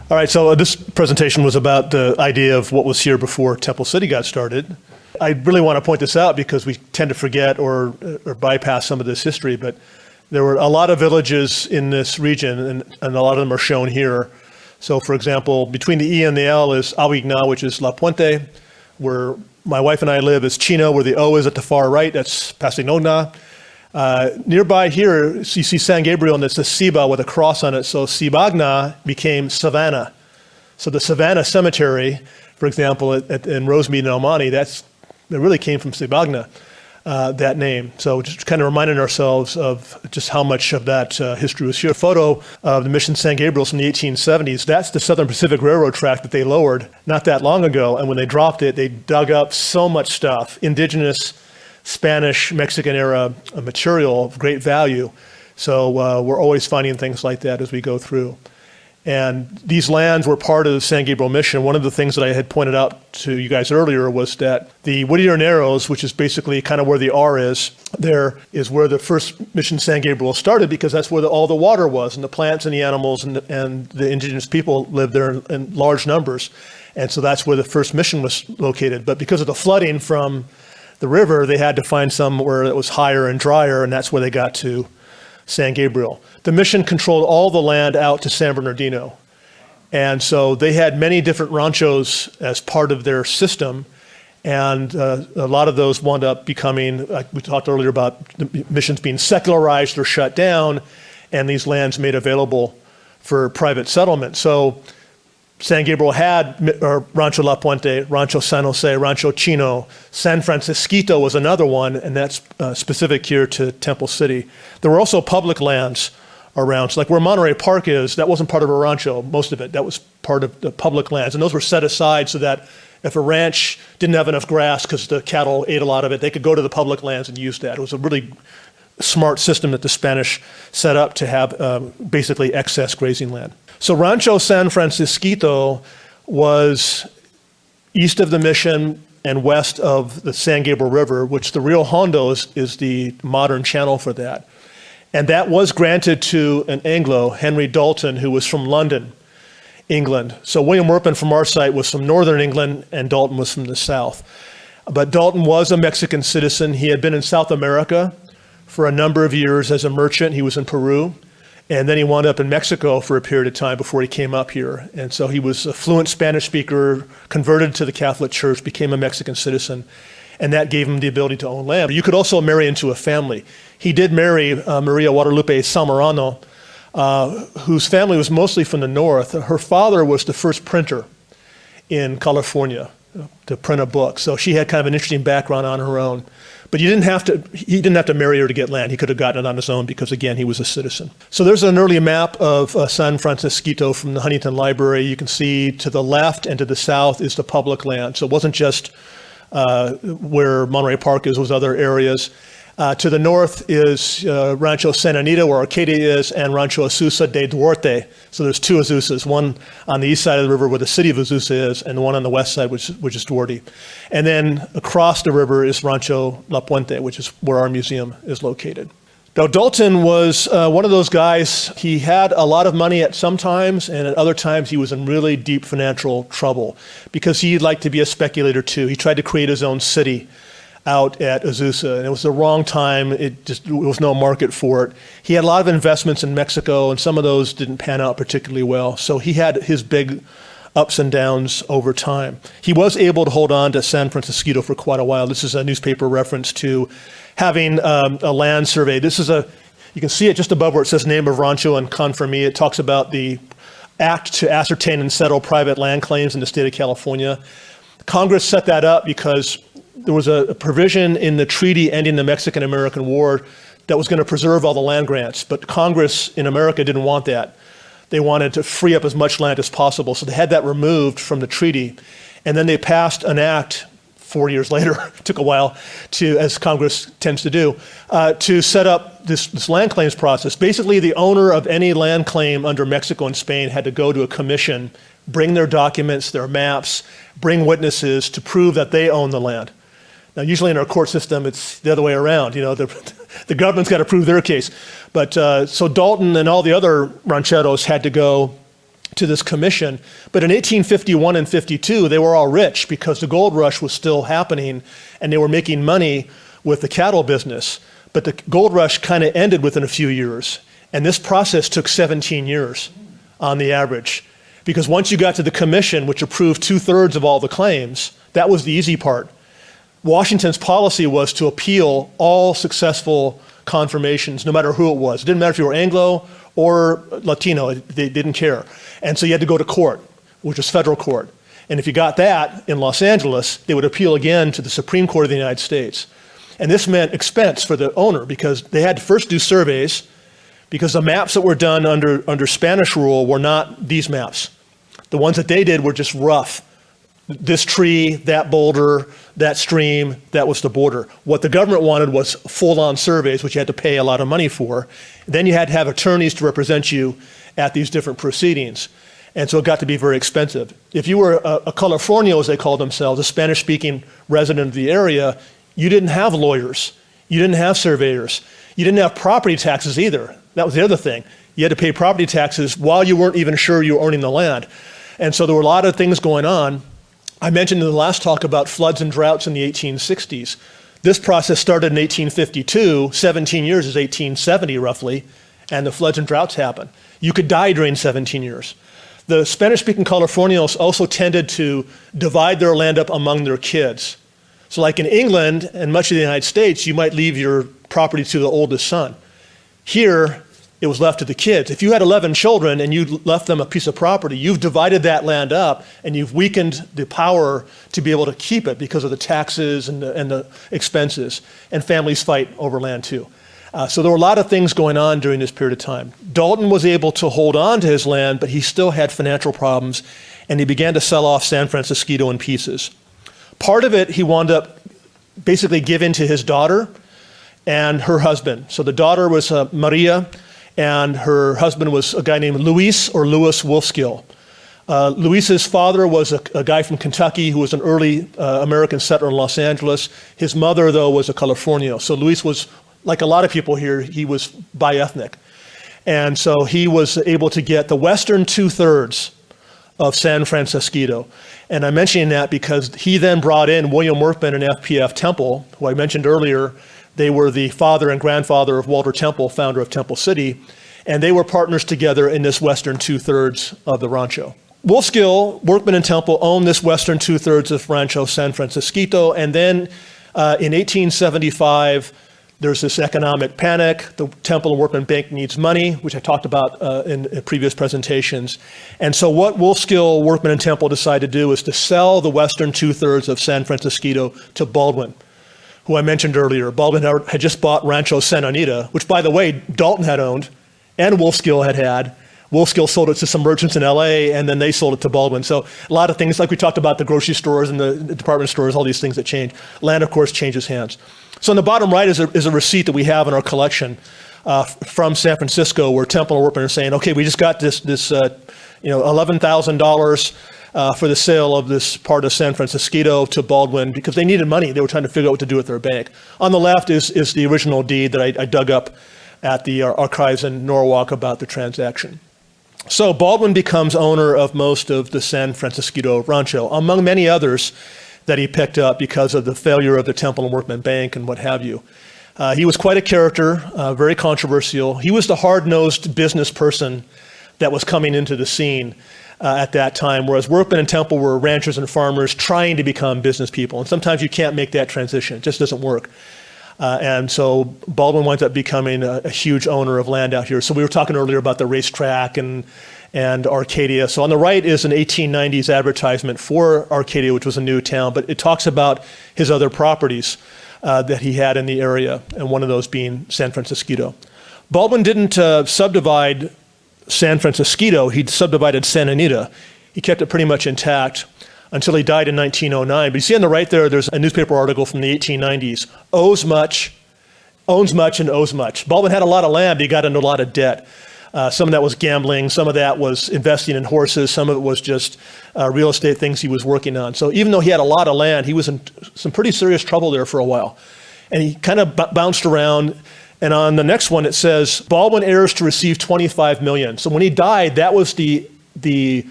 All right, so this presentation was about the idea of what was here before Temple City got started. I really want to point this out because we tend to forget or bypass some of this history, but there were a lot of villages in this region, and a lot of them are shown here. So for example, between the E and the L is Awigna, which is La Puente, where my wife and I live is Chino, where the O is at the far right, that's Pasigogna. Nearby here, you see San Gabriel, and it's a Ciba with a cross on it. So Cibagna became Savannah. So the Savannah Cemetery, for example, in Rosemead and El Monte, it really came from Cibagna, that name. So just kind of reminding ourselves of just how much of that history was here. A photo of the Mission San Gabriel from the 1870s. That's the Southern Pacific Railroad track that they lowered not that long ago. And when they dropped it, they dug up so much stuff, indigenous Spanish, Mexican era material of great value. So we're always finding things like that as we go through. And these lands were part of the San Gabriel Mission. One of the things that I had pointed out to you guys earlier was that the Whittier Narrows, which is basically kind of where the R is, there is where the first Mission San Gabriel started, because that's where all the water was, and the plants and the animals and the indigenous people lived there in large numbers. And so that's where the first mission was located. But because of the flooding from the river, they had to find somewhere that was higher and drier, and that's where they got to San Gabriel. The mission controlled all the land out to San Bernardino. And so they had many different ranchos as part of their system, and a lot of those wound up becoming, like we talked earlier about the missions being secularized or shut down, and these lands made available for private settlement. So San Gabriel had Rancho La Puente, Rancho San Jose, Rancho Chino. San Francisquito was another one, and that's specific here to Temple City. There were also public lands around. So like where Monterey Park is, that wasn't part of a rancho, most of it. That was part of the public lands. And those were set aside so that if a ranch didn't have enough grass because the cattle ate a lot of it, they could go to the public lands and use that. It was a really smart system that the Spanish set up to have basically excess grazing land. So Rancho San Francisquito was east of the mission and west of the San Gabriel River, which the Rio Hondo is the modern channel for that. And that was granted to an Anglo, Henry Dalton, who was from London, England. So William Werpen from our site was from northern England, and Dalton was from the south. But Dalton was a Mexican citizen. He had been in South America for a number of years as a merchant. He was in Peru. And then he wound up in Mexico for a period of time before he came up here. And so he was a fluent Spanish speaker, converted to the Catholic Church, became a Mexican citizen, and that gave him the ability to own land. But you could also marry into a family. He did marry Maria Guadalupe Zamorano, whose family was mostly from the north. Her father was the first printer in California to print a book. So she had kind of an interesting background on her own. But he didn't have to marry her to get land. He could have gotten it on his own because, again, he was a citizzen. So there's an early map of San Francisquito from the Huntington Library. You can see to the left and to the south is the public land. So it wasn't just where Monterey Park is, those other areas. To the north is Rancho Santa Anita, where Arcadia is, and Rancho Azusa de Duarte. So there's two Azusas, one on the east side of the river where the city of Azusa is, and the one on the west side, which is Duarte. And then across the river is Rancho La Puente, which is where our museum is located. Now, Dalton was one of those guys. He had a lot of money at some times, and at other times he was in really deep financial trouble because he liked to be a speculator too. He tried to create his own city out at Azusa, and it was the wrong time. There was no market for it. He had a lot of investments in Mexico, and some of those didn't pan out particularly well. So he had his big ups and downs over time. He was able to hold on to San Francisquito for quite a while. This is a newspaper reference to having a land survey. You can see it just above where it says name of rancho and confirmee. It talks about the act to ascertain and settle private land claims in the state of California. Congress set that up because there was a provision in the treaty ending the Mexican-American War that was going to preserve all the land grants, but Congress in America didn't want that. They wanted to free up as much land as possible, so they had that removed from the treaty, and then they passed an act 4 years later, it took a while, as Congress tends to do, to set up this land claims process. Basically, the owner of any land claim under Mexico and Spain had to go to a commission, bring their documents, their maps, bring witnesses to prove that they own the land. Now, usually in our court system, it's the other way around. The government's got to prove their case. But so Dalton and all the other rancheros had to go to this commission. But in 1851 and 52, they were all rich because the gold rush was still happening and they were making money with the cattle business. But the gold rush kind of ended within a few years. And this process took 17 years on the average. Because once you got to the commission, which approved 2/3 of all the claims, that was the easy part. Washington's policy was to appeal all successful confirmations, no matter who it was. It didn't matter if you were Anglo or Latino, they didn't care. And so you had to go to court, which was federal court. And if you got that in Los Angeles, they would appeal again to the Supreme Court of the United States. And this meant expense for the owner because they had to first do surveys because the maps that were done under Spanish rule were not these maps. The ones that they did were just rough. This tree, that boulder, that stream, that was the border. What the government wanted was full-on surveys, which you had to pay a lot of money for. Then you had to have attorneys to represent you at these different proceedings. And so it got to be very expensive. If you were a Californio, as they called themselves, a Spanish-speaking resident of the area, you didn't have lawyers. You didn't have surveyors. You didn't have property taxes either. That was the other thing. You had to pay property taxes while you weren't even sure you were owning the land. And so there were a lot of things going on. I mentioned in the last talk about floods and droughts in the 1860s. This process started in 1852, 17 years is 1870 roughly, and the floods and droughts happened. You could die during 17 years. The Spanish-speaking Californios also tended to divide their land up among their kids. So like in England and much of the United States, you might leave your property to the oldest son. Here, it was left to the kids. If you had 11 children and you left them a piece of property, you've divided that land up and you've weakened the power to be able to keep it because of the taxes and the expenses. And families fight over land too. So there were a lot of things going on during this period of time. Dalton was able to hold on to his land, but he still had financial problems, and he began to sell off San Francisquito in pieces. Part of it he wound up basically giving to his daughter and her husband. So the daughter was Maria, and her husband was a guy named Louis Wolfskill. Luis's father was a guy from Kentucky who was an early American settler in Los Angeles. His mother, though, was a Californio. So Luis was, like a lot of people here, he was bi-ethnic. And so he was able to get the western 2/3 of San Francisquito. And I'm mentioning that because he then brought in William Workman and F.P.F. Temple, who I mentioned earlier. They were the father and grandfather of Walter Temple, founder of Temple City, and they were partners together in this western 2/3 of the Rancho. Wolfskill, Workman, and Temple owned this western 2/3 of Rancho San Francisquito, and then in 1875, there's this economic panic. The Temple and Workman Bank needs money, which I talked about in previous presentations. And so what Wolfskill, Workman, and Temple decided to do is to sell the western 2/3 of San Francisquito to Baldwin, who I mentioned earlier. Baldwin had just bought Rancho Santa Anita, which, by the way, Dalton had owned, and Wolfskill had. Wolfskill sold it to some merchants in LA, and then they sold it to Baldwin. So a lot of things, like we talked about the grocery stores and the department stores, all these things that change. Land, of course, changes hands. So on the bottom right is a receipt that we have in our collection from San Francisco, where Temple and Workman are saying, okay, we just got this $11,000 for the sale of this part of San Francisquito to Baldwin because they needed money. They were trying to figure out what to do with their bank. On the left is the original deed that I dug up at the archives in Norwalk about the transaction. So Baldwin becomes owner of most of the San Francisquito Rancho, among many others that he picked up because of the failure of the Temple and Workman Bank and what have you. He was quite a character, very controversial. He was the hard-nosed business person that was coming into the scene at that time, whereas Workman and Temple were ranchers and farmers trying to become business people. And sometimes you can't make that transition. It just doesn't work. And so Baldwin winds up becoming a huge owner of land out here. So we were talking earlier about the racetrack and Arcadia. So on the right is an 1890s advertisement for Arcadia, which was a new town, but it talks about his other properties that he had in the area, and one of those being San Francisquito. Baldwin didn't subdivide San Francisquito, he subdivided Santa Anita. He kept it pretty much intact until he died in 1909. But you see on the right there, there's a newspaper article from the 1890s. Owes much, owns much, and owes much. Baldwin had a lot of land, but he got into a lot of debt. Some of that was gambling, some of that was investing in horses, some of it was just real estate things he was working on. So even though he had a lot of land, he was in some pretty serious trouble there for a while. And he kind of bounced around. And on the next one, it says, Baldwin heirs to receive $25 million. So when he died, that was the the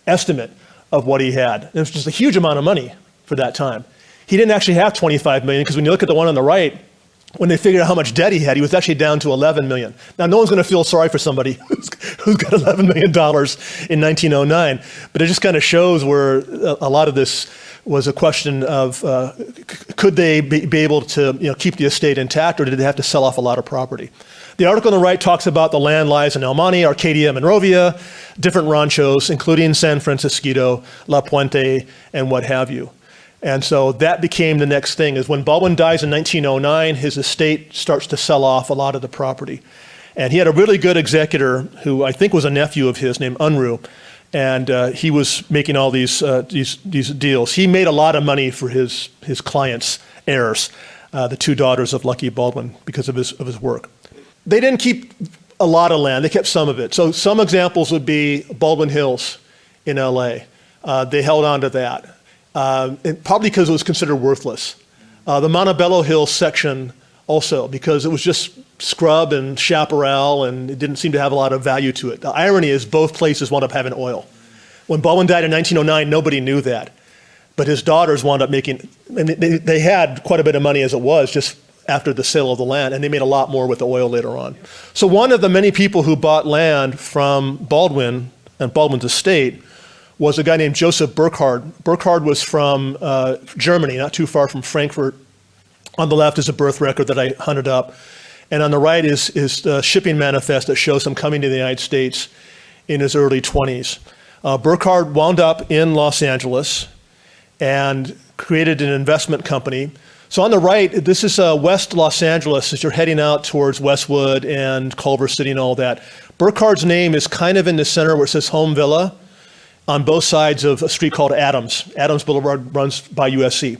estimate of what he had. And it was just a huge amount of money for that time. He didn't actually have 25 million, because when you look at the one on the right, when they figured out how much debt he had, he was actually down to 11 million. Now, no one's going to feel sorry for somebody who's got $11 million in 1909, but it just kind of shows where a lot of this was a question of could they be able to keep the estate intact, or did they have to sell off a lot of property? The article on the right talks about the land lies in El Monte, Arcadia, Monrovia, different ranchos, including San Francisquito, La Puente, and what have you. And so that became the next thing, is when Baldwin dies in 1909, his estate starts to sell off a lot of the property. And he had a really good executor who I think was a nephew of his named Unruh. And he was making all these deals. He made a lot of money for his clients' heirs, the two daughters of Lucky Baldwin, because of his work. They didn't keep a lot of land. They kept some of it. So some examples would be Baldwin Hills in LA. They held on to that. Probably because it was considered worthless. The Montebello Hills section also, because it was just scrub and chaparral, and it didn't seem to have a lot of value to it. The irony is both places wound up having oil. When Baldwin died in 1909, nobody knew that. But his daughters wound up making, and they had quite a bit of money as it was, just after the sale of the land, and they made a lot more with the oil later on. So one of the many people who bought land from Baldwin and Baldwin's estate was a guy named Joseph Burckhardt. Burckhardt was from Germany, not too far from Frankfurt. On the left is a birth record that I hunted up. And on the right is the shipping manifest that shows him coming to the United States in his early 20s. Burckhardt wound up in Los Angeles and created an investment company. So on the right, this is West Los Angeles as you're heading out towards Westwood and Culver City and all that. Burckhardt's name is kind of in the center where it says Home Villa on both sides of a street called Adams. Adams Boulevard runs by USC.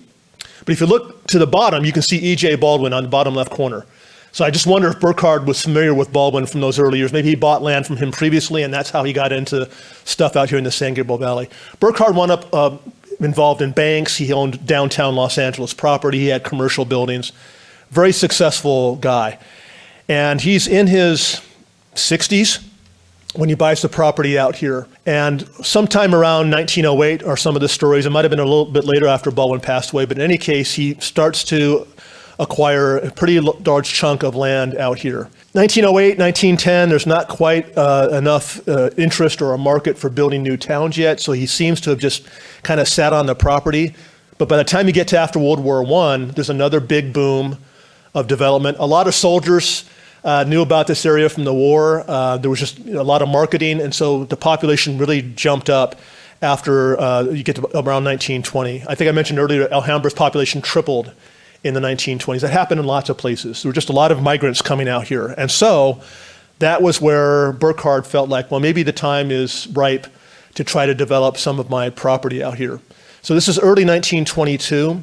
But if you look to the bottom, you can see E.J. Baldwin on the bottom left corner. So I just wonder if Burckhardt was familiar with Baldwin from those early years. Maybe he bought land from him previously, and that's how he got into stuff out here in the San Gabriel Valley. Burckhardt wound up involved in banks. He owned downtown Los Angeles property. He had commercial buildings. Very successful guy. And he's in his 60s when he buys the property out here. And sometime around 1908 are some of the stories. It might have been a little bit later after Baldwin passed away, but in any case, he starts to acquire a pretty large chunk of land out here. 1908, 1910, there's not quite enough interest or a market for building new towns yet, so he seems to have just kind of sat on the property. But by the time you get to after World War I, there's another big boom of development. A lot of soldiers knew about this area from the war. There was just a lot of marketing, and so the population really jumped up after you get to around 1920. I think I mentioned earlier, Alhambra's population tripled in the 1920s. That happened in lots of places. There were just a lot of migrants coming out here. And so that was where Burckhardt felt like, well, maybe the time is ripe to try to develop some of my property out here. So this is early 1922,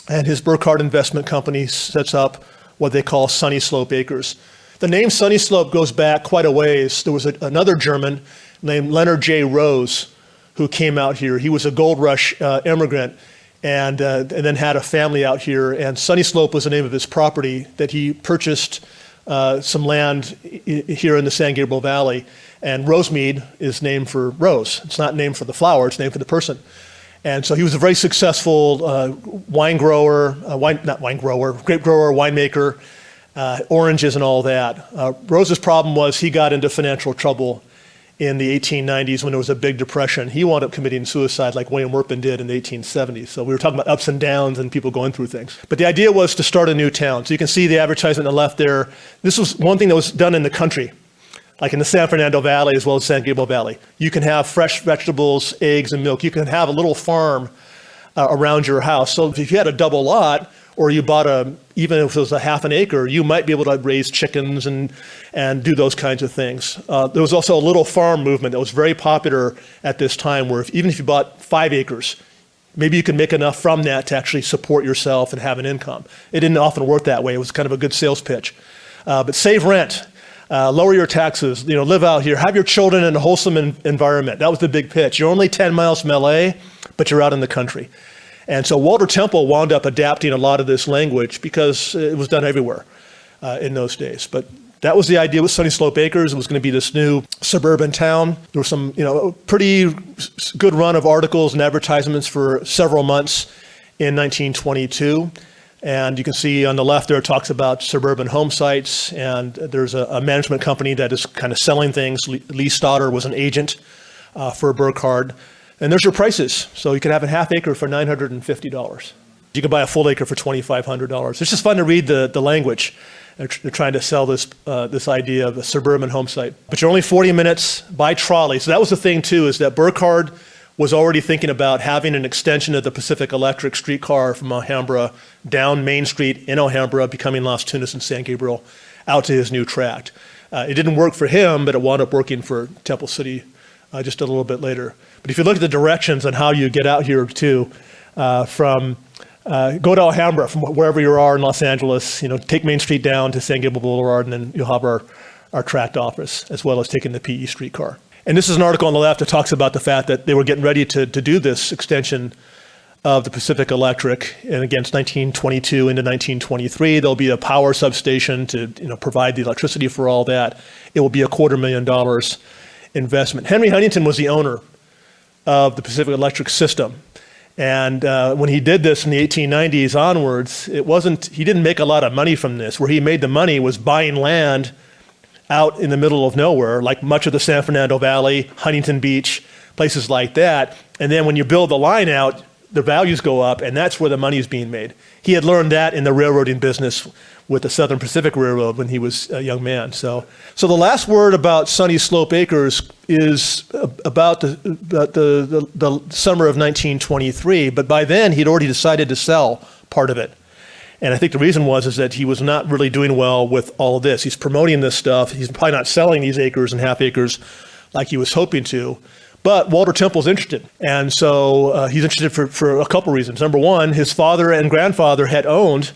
and his Burckhardt Investment Company sets up what they call Sunny Slope Acres. The name Sunny Slope goes back quite a ways. There was another German named Leonard J. Rose who came out here. He was a gold rush immigrant, and then had a family out here. And Sunny Slope was the name of his property that he purchased some land here in the San Gabriel Valley. And Rosemead is named for Rose. It's not named for the flower, it's named for the person. And so he was a very successful grape grower, winemaker, oranges and all that. Rose's problem was he got into financial trouble in the 1890s when there was a big depression. He wound up committing suicide like William Workman did in the 1870s. So we were talking about ups and downs and people going through things. But the idea was to start a new town. So you can see the advertisement on the left there. This was one thing that was done in the country, like in the San Fernando Valley as well as San Gabriel Valley. You can have fresh vegetables, eggs, and milk. You can have a little farm around your house. So if you had a double lot, or you bought even if it was a half an acre, you might be able to raise chickens and do those kinds of things. There was also a little farm movement that was very popular at this time where even if you bought 5 acres, maybe you could make enough from that to actually support yourself and have an income. It didn't often work that way. It was kind of a good sales pitch. But save rent, lower your taxes, live out here, have your children in a wholesome environment. That was the big pitch. You're only 10 miles from LA, but you're out in the country. And so Walter Temple wound up adapting a lot of this language because it was done everywhere in those days. But That was the idea with Sunny Slope Acres. It was going to be this new suburban town. There was some, pretty good run of articles and advertisements for several months in 1922. And you can see on the left there, it talks about suburban home sites, and there's a management company that is kind of selling things. Lee Stoddard was an agent for Burkhardt. And there's your prices. So you can have a half acre for $950. You can buy a full acre for $2,500. It's just fun to read the language. They're trying to sell this idea of a suburban home site. But you're only 40 minutes by trolley. So that was the thing too, is that Burkhardt was already thinking about having an extension of the Pacific Electric streetcar from Alhambra down Main Street in Alhambra, becoming Las Tunas and San Gabriel, out to his new tract. It didn't work for him, but it wound up working for Temple City just a little bit later. But if you look at the directions on how you get out here too, go to Alhambra from wherever you are in Los Angeles, take Main Street down to San Gabriel Boulevard, and then you'll have our tract office, as well as taking the PE streetcar. And this is an article on the left that talks about the fact that they were getting ready to do this extension of the Pacific Electric, and again, it's 1922 into 1923. There'll be a power substation to provide the electricity for all that. It will be a $250,000 investment. Henry Huntington was the owner of the Pacific Electric system. And when he did this in the 1890s onwards, he didn't make a lot of money from this. Where he made the money was buying land out in the middle of nowhere, like much of the San Fernando Valley, Huntington Beach, places like that. And then when you build the line out, the values go up, and that's where the money is being made. He had learned that in the railroading business with the Southern Pacific Railroad when he was a young man. So the last word about Sunny Slope Acres is about the summer of 1923, but by then he'd already decided to sell part of it. And I think the reason is that he was not really doing well with all of this. He's promoting this stuff. He's probably not selling these acres and half acres like he was hoping to. But Walter Temple's interested. And so he's interested for a couple reasons. Number one, his father and grandfather had owned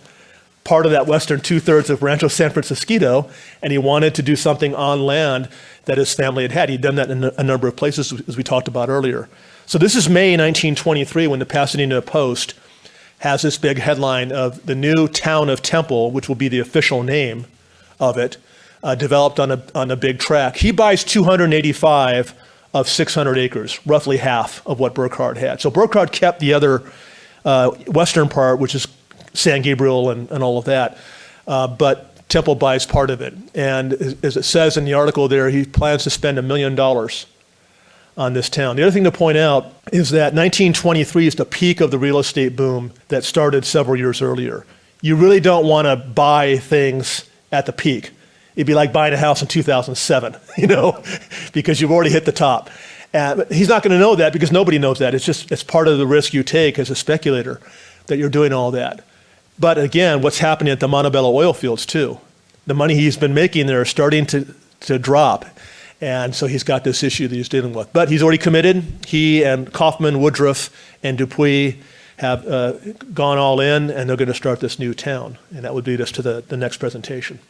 part of that western 2/3 of Rancho San Francisquito, and he wanted to do something on land that his family had. He'd done that in a number of places, as we talked about earlier. So this is May 1923 when the Pasadena Post has this big headline of the new town of Temple, which will be the official name of it, developed on a big tract. He buys 285 of 600 acres, roughly half of what Burkhardt had. So Burkhardt kept the other western part, which is San Gabriel and all of that, but Temple buys part of it. And as it says in the article there, he plans to spend $1 million on this town. The other thing to point out is that 1923 is the peak of the real estate boom that started several years earlier. You really don't want to buy things at the peak. It'd be like buying a house in 2007, because you've already hit the top. But he's not going to know that because nobody knows that. It's part of the risk you take as a speculator that you're doing all that. But again, what's happening at the Montebello oil fields too? The money he's been making there is starting to drop. And so he's got this issue that he's dealing with. But he's already committed. He and Kaufman, Woodruff, and Dupuy have gone all in, and they're going to start this new town. And that would lead us to the next presentation.